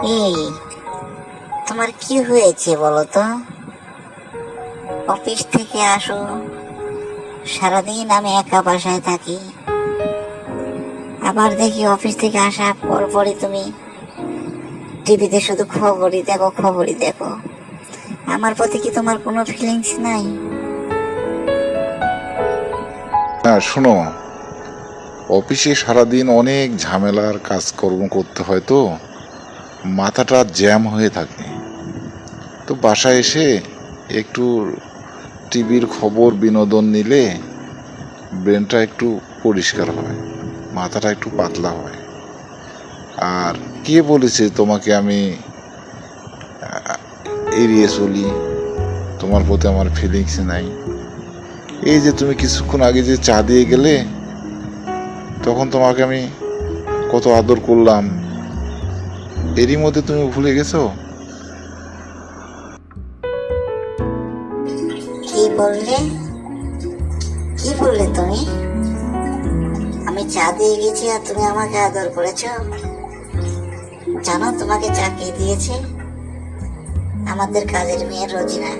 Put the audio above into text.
এই, তোমার কি হয়েছে বলো তো? অফিস থেকে আসো, সারাদিন আমি একা বাসায় থাকি, আবার দেখি অফিস থেকে আসার পরপরই তুমি টিভিতে শুধু খবরই দেখো, খবরই দেখো। আমার প্রতি কি তোমার কোনো ফিলিংস নাই? হ্যাঁ, শোনো, অফিসে সারাদিন অনেক ঝামেলার কাজকর্ম করতে হয়, তো মাথাটা জ্যাম হয়ে থাকে। তো বাসায় এসে একটু টিভির খবর বিনোদন নিলে ব্রেনটা একটু পরিষ্কার হয়, মাথাটা একটু পাতলা হয়। আর কে বলেছে তোমাকে আমি এড়িয়ে চলি, তোমার প্রতি আমার ফিলিংস নাই? এই যে তুমি কিছুক্ষণ আগে যে চা দিয়ে গেলে, তখন তোমাকে আমি কত আদর করলাম, এরই মধ্যে তুমি ভুলে গেছো? কি বললে? কি বললে তুমি? আমি চা দিয়ে গেছি আর তুমি আমাকে আদর করেছো? জানো তোমাকে চা কে দিয়েছে? আমাদের কাজের মেয়ে রোজিনা।